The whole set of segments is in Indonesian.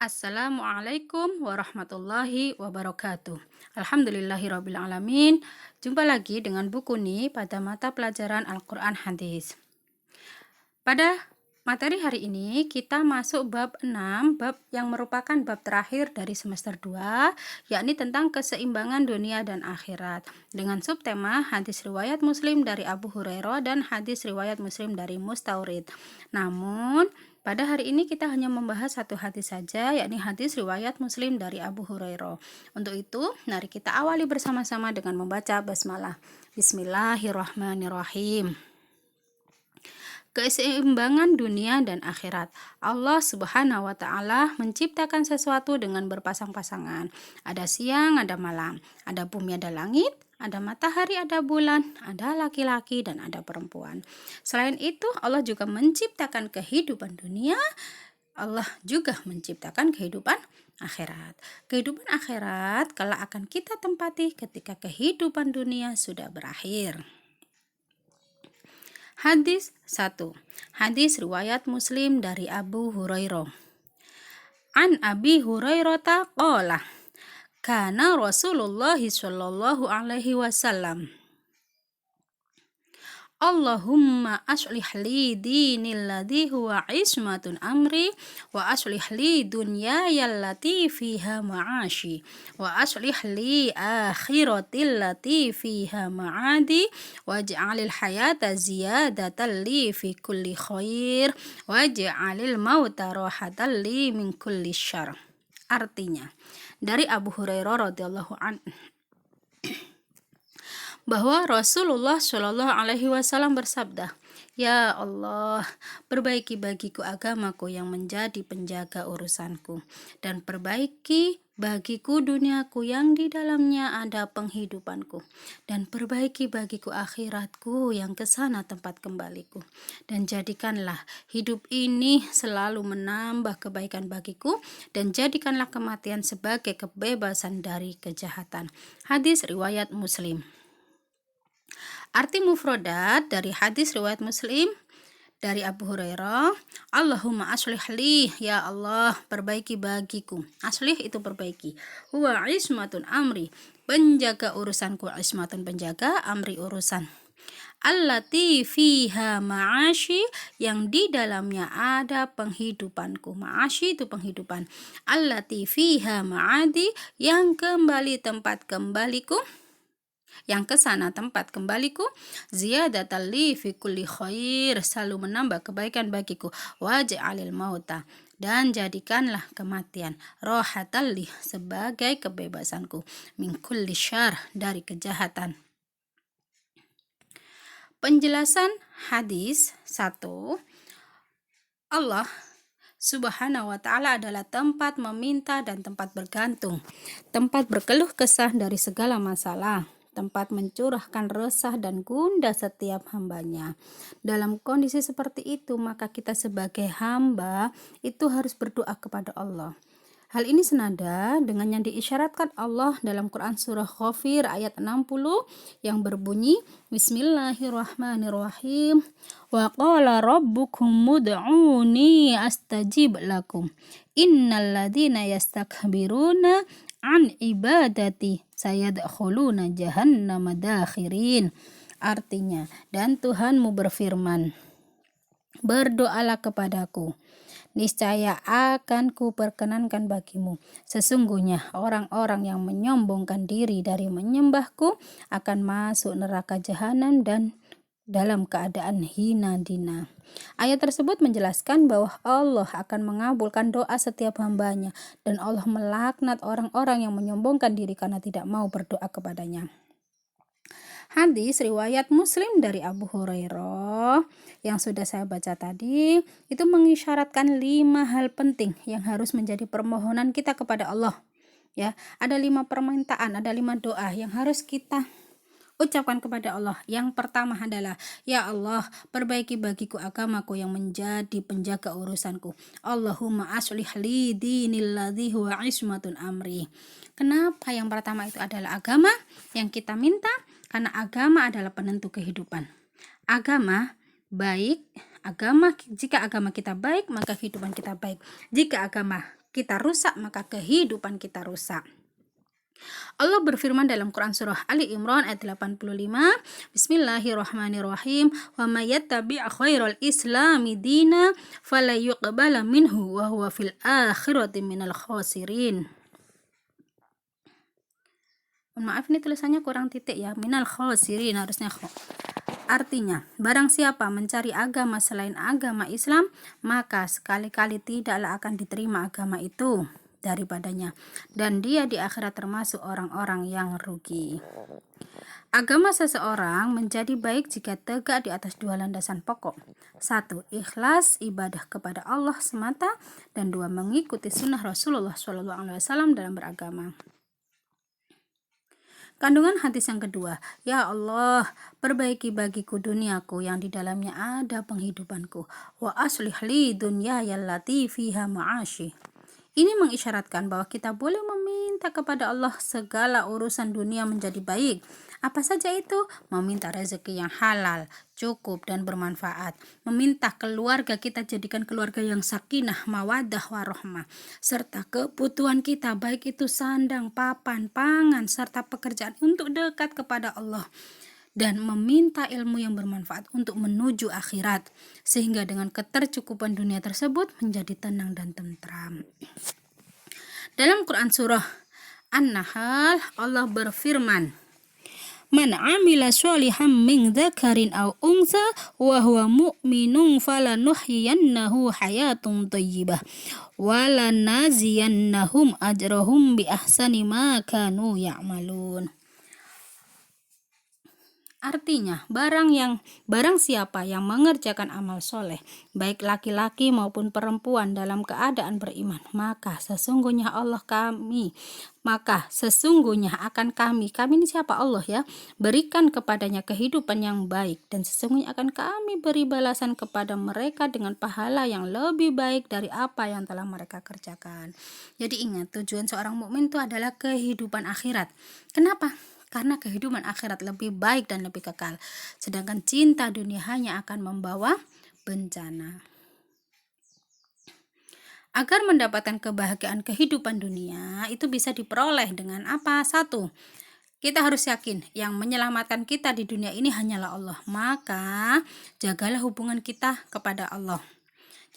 Assalamualaikum warahmatullahi wabarakatuh. Alhamdulillahirrabbilalamin. Jumpa lagi dengan buku nih pada mata pelajaran Al-Quran Hadis. Pada materi hari ini kita masuk bab 6, bab yang merupakan bab terakhir dari semester 2, yakni tentang keseimbangan dunia dan akhirat. Dengan subtema hadis riwayat Muslim dari Abu Hurairah dan hadis riwayat Muslim dari Mustaurid. Namun pada hari ini kita hanya membahas satu hadis saja, yakni hadis riwayat Muslim dari Abu Hurairah. Untuk itu, mari kita awali bersama-sama dengan membaca basmalah. Bismillahirrahmanirrahim. Keseimbangan dunia dan akhirat. Allah Subhanahu wa Ta'ala menciptakan sesuatu dengan berpasang-pasangan. Ada siang, ada malam, ada bumi, ada langit, ada matahari, ada bulan, ada laki-laki dan ada perempuan. Selain itu, Allah juga menciptakan kehidupan dunia. Allah juga menciptakan kehidupan akhirat. Kehidupan akhirat kelak akan kita tempati ketika kehidupan dunia sudah berakhir. Hadis 1. Hadis riwayat Muslim dari Abu Hurairah. An Abi Hurairah qala kana Rasulullah sallallahu alaihi wasallam Allahumma aslih li dinil ladzi huwa ismatun amri wa aslih li dunyaya allati fiha ma'ashi wa aslih li akhiratil lati fiha ma'adi waj'alil hayata ziyadatan li fi kulli khair waj'alil mauta rahatan li min kulli syarr. Artinya, dari Abu Hurairah radhiyallahu anhu bahwa Rasulullah Shallallahu Alaihi Wasallam bersabda, "Ya Allah, perbaiki bagiku agamaku yang menjadi penjaga urusanku, dan perbaiki bagiku duniaku yang di dalamnya ada penghidupanku, dan perbaiki bagiku akhiratku yang kesana tempat kembaliku, dan jadikanlah hidup ini selalu menambah kebaikan bagiku, dan jadikanlah kematian sebagai kebebasan dari kejahatan." Hadis riwayat Muslim. Arti mufradat dari hadis riwayat Muslim dari Abu Hurairah, Allahumma aslih li, ya Allah, perbaiki bagiku. Aslih itu perbaiki. Huwa ismatun amri, penjaga urusanku. Ismatun penjaga, amri urusan. Allati fiha ma'ashi, yang di dalamnya ada penghidupanku. Ma'ashi itu penghidupan. Allati fiha ma'adi, yang kembali tempat kembaliku, yang kesana tempat kembaliku. Ziyadatal li fi kulli khair, selalu menambah kebaikan bagiku. Waj'alil mauta, dan jadikanlah kematian. Rohatal li, sebagai kebebasanku. Min kulli syarr, dari kejahatan. Penjelasan hadis 1. Allah Subhanahu wa Ta'ala adalah tempat meminta dan tempat bergantung, tempat berkeluh kesah dari segala masalah, tempat mencurahkan resah dan gundah setiap hambanya. Dalam kondisi seperti itu, maka kita sebagai hamba itu harus berdoa kepada Allah. Hal ini senada dengan yang diisyaratkan Allah dalam Quran surah Ghafir ayat 60 yang berbunyi, Bismillahirrahmanirrahim, wa qala rabbukum mud'uni astajib lakum innal ladina yastakbiruna an ibadati sayadkhuluna jahannama dakhirin. Artinya, dan Tuhanmu berfirman, berdoalah kepadaku, niscaya akan kuperkenankan bagimu. Sesungguhnya orang-orang yang menyombongkan diri dari menyembahku akan masuk neraka jahanam dan dalam keadaan hina dina. Ayat tersebut menjelaskan bahwa Allah akan mengabulkan doa setiap hambanya, dan Allah melaknat orang-orang yang menyombongkan diri karena tidak mau berdoa kepadanya. Hadis riwayat Muslim dari Abu Hurairah yang sudah saya baca tadi itu mengisyaratkan 5 hal penting yang harus menjadi permohonan kita kepada Allah. Ya, ada 5 permintaan, ada 5 doa yang harus kita ucapkan kepada Allah. Yang pertama adalah, ya Allah, perbaiki bagiku agamaku yang menjadi penjaga urusanku. Allahumma aslih li dinil ladzi huwa ismatun amri. Kenapa yang pertama itu adalah agama yang kita minta? Karena agama adalah penentu kehidupan. Agama baik, jika agama kita baik, maka kehidupan kita baik. Jika agama kita rusak, maka kehidupan kita rusak. Allah berfirman dalam Quran surah Ali Imran ayat 85, Bismillahirrahmanirrahim, wa may yattabi' khairal islami dina fala yuqbala minhu wa huwa fil akhirati minal khasirin. Maaf, ini tulisannya kurang titik ya, minal khasirin harusnya kho. Artinya, barang siapa mencari agama selain agama Islam, maka sekali-kali tidaklah akan diterima agama itu daripadanya, dan dia di akhirat termasuk orang-orang yang rugi. Agama seseorang menjadi baik jika tegak di atas dua landasan pokok. 1. Ikhlas ibadah kepada Allah semata, dan 2. Mengikuti sunnah Rasulullah SAW dalam beragama. Kandungan hadis yang kedua, ya Allah, perbaiki bagiku duniaku yang di dalamnya ada penghidupanku, wa aslih li dunyaya allati fiha ma'ashi. Ini mengisyaratkan bahwa kita boleh meminta kepada Allah segala urusan dunia menjadi baik. Apa saja itu? Meminta rezeki yang halal, cukup dan bermanfaat. Meminta keluarga kita jadikan keluarga yang sakinah, mawaddah, warohmah. Serta kebutuhan kita, baik itu sandang, papan, pangan, serta pekerjaan untuk dekat kepada Allah. Dan meminta ilmu yang bermanfaat untuk menuju akhirat, sehingga dengan ketercukupan dunia tersebut menjadi tenang dan tentram. Dalam Quran surah An-Nahl, Allah berfirman, Man amila sholihan min dzakarin aw unsa wa huwa mu'minun falanuhyiyannahu hayatun thayyibah wa lanaziyannahum ajrahum bi ahsani ma kanu ya'malun. Artinya, barang siapa yang mengerjakan amal soleh, baik laki-laki maupun perempuan dalam keadaan beriman, maka sesungguhnya akan kami ini siapa? Allah ya, berikan kepadanya kehidupan yang baik, dan sesungguhnya akan kami beri balasan kepada mereka dengan pahala yang lebih baik dari apa yang telah mereka kerjakan. Jadi ingat, tujuan seorang mukmin itu adalah kehidupan akhirat. Kenapa? Karena kehidupan akhirat lebih baik dan lebih kekal. Sedangkan cinta dunia hanya akan membawa bencana. Agar mendapatkan kebahagiaan kehidupan dunia itu bisa diperoleh dengan apa? 1. Kita harus yakin yang menyelamatkan kita di dunia ini hanyalah Allah. Maka jagalah hubungan kita kepada Allah.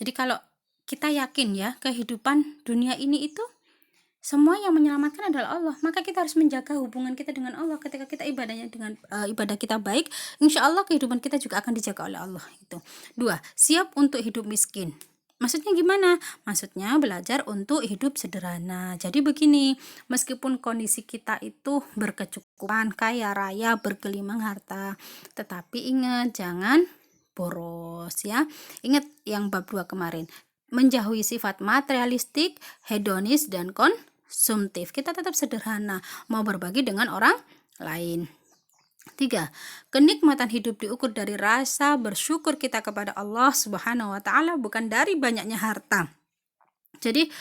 Jadi kalau kita yakin ya kehidupan dunia ini itu semua yang menyelamatkan adalah Allah, maka kita harus menjaga hubungan kita dengan Allah. Ketika kita ibadahnya dengan ibadah kita baik, insya Allah kehidupan kita juga akan dijaga oleh Allah. Itu. 2. Siap untuk hidup miskin. Maksudnya gimana? Maksudnya belajar untuk hidup sederhana. Jadi begini, meskipun kondisi kita itu berkecukupan, kaya raya, bergelimang harta, tetapi ingat jangan boros ya. Ingat yang bab 2 kemarin. Menjauhi sifat materialistik, hedonis, dan konsumtif. Kita tetap sederhana, mau berbagi dengan orang lain. 3. Kenikmatan hidup diukur dari rasa bersyukur kita kepada Allah Subhanahu wa Ta'ala, bukan dari banyaknya harta. Jadi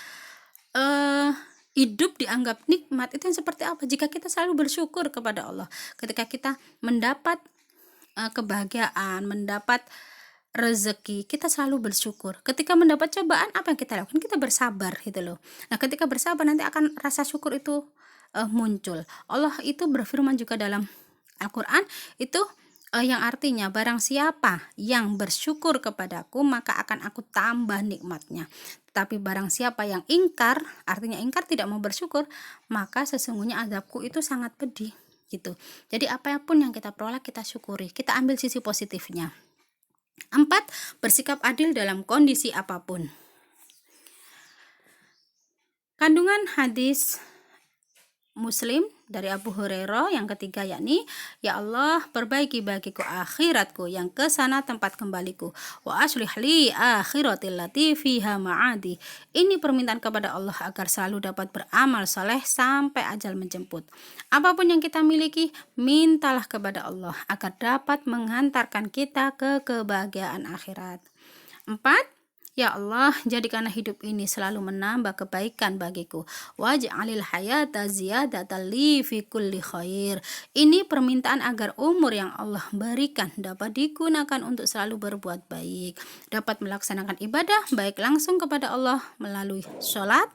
hidup dianggap nikmat itu yang seperti apa? Jika kita selalu bersyukur kepada Allah. Ketika kita mendapat kebahagiaan, mendapat rezeki, kita selalu bersyukur. Ketika mendapat cobaan, apa yang kita lakukan? Kita bersabar gitu loh. Nah, ketika bersabar nanti akan rasa syukur itu muncul. Allah itu berfirman juga dalam Al-Quran itu yang artinya barang siapa yang bersyukur kepadaku maka akan aku tambah nikmatnya. Tetapi barang siapa yang ingkar, artinya ingkar tidak mau bersyukur, maka sesungguhnya azabku itu sangat pedih gitu. Jadi apapun yang kita peroleh kita syukuri, kita ambil sisi positifnya. 4. Bersikap adil dalam kondisi apapun. Kandungan hadis Muslim dari Abu Hurairah yang ketiga yakni, ya Allah, perbaiki bagiku akhiratku yang ke sana tempat kembaliku, wa aslih li akhiratil lati fiha ma'adi. Ini permintaan kepada Allah agar selalu dapat beramal saleh sampai ajal menjemput. Apapun yang kita miliki, mintalah kepada Allah agar dapat menghantarkan kita ke kebahagiaan akhirat. 4. Ya Allah, jadikanlah hidup ini selalu menambah kebaikan bagiku. Waj'alil hayata ziyadatan li fi kulli khair. Ini permintaan agar umur yang Allah berikan dapat digunakan untuk selalu berbuat baik, dapat melaksanakan ibadah baik langsung kepada Allah melalui sholat,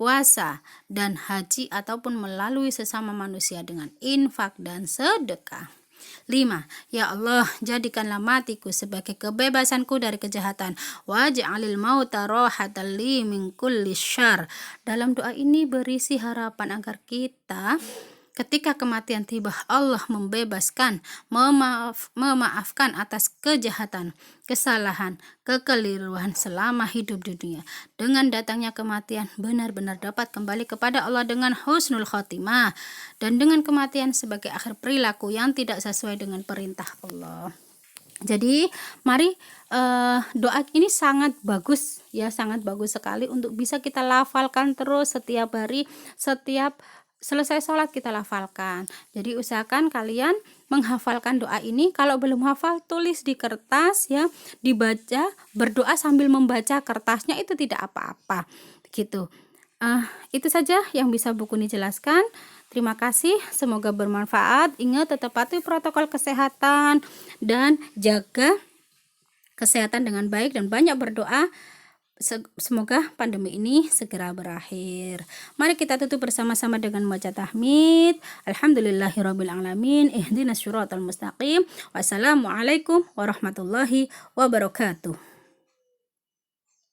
puasa, dan haji ataupun melalui sesama manusia dengan infak dan sedekah. 5. Ya Allah, jadikanlah matiku sebagai kebebasanku dari kejahatan. Waj'alil mauta rahatan li min kulli syarr. Dalam doa ini berisi harapan agar kita ketika kematian tiba, Allah membebaskan, memaafkan atas kejahatan, kesalahan, kekeliruan selama hidup di dunia. Dengan datangnya kematian, benar-benar dapat kembali kepada Allah dengan husnul khotimah, dan dengan kematian sebagai akhir perilaku yang tidak sesuai dengan perintah Allah. Jadi mari doa ini sangat bagus ya, sangat bagus sekali untuk bisa kita lafalkan terus setiap hari, setiap selesai sholat kita lafalkan. Jadi usahakan kalian menghafalkan doa ini. Kalau belum hafal, tulis di kertas ya, dibaca, berdoa sambil membaca kertasnya, itu tidak apa-apa gitu. Itu saja yang bisa buku ini jelaskan. Terima kasih, semoga bermanfaat. Ingat, tetap patuhi protokol kesehatan dan jaga kesehatan dengan baik dan banyak berdoa. Semoga pandemi ini segera berakhir. Mari kita tutup bersama-sama dengan membaca tahmid. Alhamdulillahirabbil alamin. Ihdinas syiratal mustaqim. Wassalamualaikum warahmatullahi wabarakatuh.